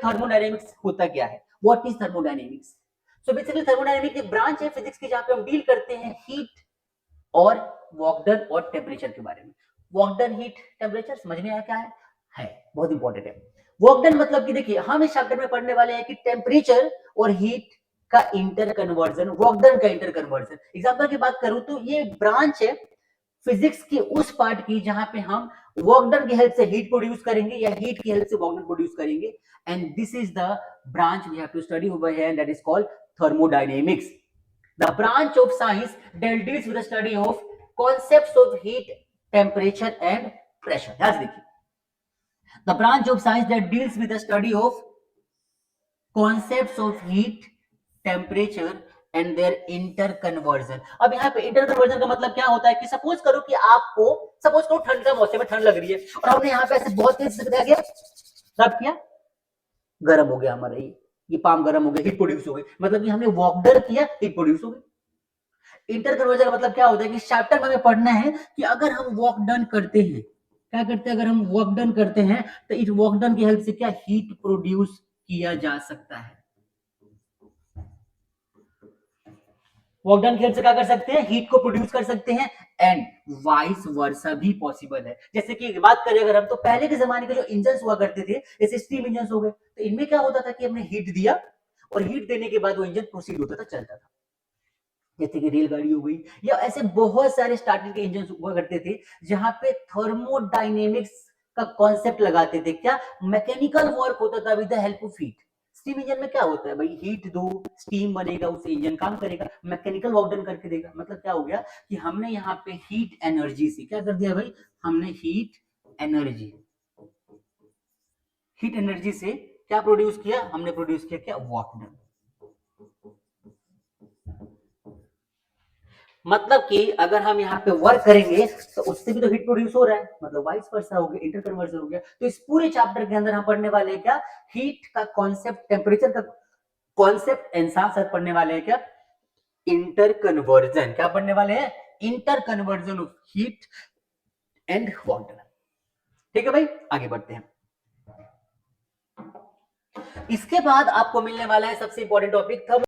Thermodynamics होता क्या है, what is thermodynamics? So basically thermodynamics एक ब्रांच है फिजिक्स की जहां पे हम डील करते हैं हीट और वर्क डन और टेम्परेचर के बारे में। वर्क डन, हीट, टेम्परेचर समझ में आया क्या है बहुत इंपॉर्टेंट है। वर्क डन मतलब कि देखिए हम इस चैप्टर में पढ़ने वाले हैं कि टेम्परेचर और हीट का इंटर कन्वर्जन, वर्क डन का इंटर कन्वर्जन। एग्जांपल की बात करूं तो ये ब्रांच है फिजिक्स के उस पार्ट की जहां पे हम वर्क डन की हेल्प से हीट प्रोड्यूस करेंगे या हीट की हेल्प से वर्क डन प्रोड्यूस करेंगे। And this is the branch we have to study over here and that is called thermodynamics. The branch of science that deals with the study of concepts of heat, temperature and pressure. ध्यान से देखिए, the branch of science that deals with the study of concepts of heat, temperature and their interconversion. अब यहाँ पे interconversion का मतलब क्या होता है कि सपोज करो कि आपको, सपोज करो ठंड का मौसम है, ठंड लग रही है और हमने यहाँ पे ऐसे बहुत तेज से किया, तब क्या गर्म हो गया हमारा ये पाम गर्म हो गया, हीट प्रोड्यूस हो गई, मतलब कि हमने वर्क डन किया, हीट प्रोड्यूस हो गई। इंटर कन्वर्जन का मतलब क्या होता है कि चैप्टर में हमें पढ़ना है कि अगर हम वर्क डन करते हैं, क्या करते हैं, अगर हम वर्क डन करते हैं तो इस वर्क डन की हेल्प से क्या हीट प्रोड्यूस किया जा सकता है। वर्क डन की हेल्प से क्या कर सकते हैं, हीट को प्रोड्यूस कर सकते हैं एंड वाइस वर्सा भी पॉसिबल है। जैसे कि बात करें अगर हम, तो पहले के जमाने के जो इंजन हुआ करते थे जैसे स्टीम इंजन हो गए, तो इनमें क्या होता था कि हमने हीट दिया और हीट देने के बाद वो इंजन प्रोसीड होता था, चलता था। जैसे कि रेलगाड़ी हो गई या ऐसे बहुत सारे स्टार्टिंग के इंजन हुआ करते थे जहां पे थर्मोडायनेमिक्स का कॉन्सेप्ट लगाते थे। क्या मैकेनिकल वर्क होता था with the help of heat. Steam engine में क्या होता है भाई, हीट दो, स्टीम बनेगा, उससे इंजन काम करेगा, मैकेनिकल वर्क डन करके देगा। मतलब क्या हो गया कि हमने यहाँ पे हीट एनर्जी से क्या कर दिया भाई, हमने हीट एनर्जी, हीट एनर्जी से क्या प्रोड्यूस किया, हमने प्रोड्यूस किया क्या, वर्क डन। मतलब कि अगर हम यहाँ पे वर्क करेंगे तो उससे भी तो हीट प्रोड्यूस हो रहा है, मतलब वाइस वर्सा हो गया, इंटर कन्वर्जन हो गया। तो इस पूरे चैप्टर के अंदर हम पढ़ने वाले हैं क्या, हीट का कॉन्सेप्ट, टेम्परेचर का कॉन्सेप्ट एंड साथ साथ पढ़ने वाले हैं क्या, इंटर कन्वर्जन। क्या पढ़ने वाले हैं, inter conversion of heat and water. ठीक है भाई, आगे बढ़ते हैं। इसके बाद आपको मिलने वाला है सबसे इंपॉर्टेंट टॉपिक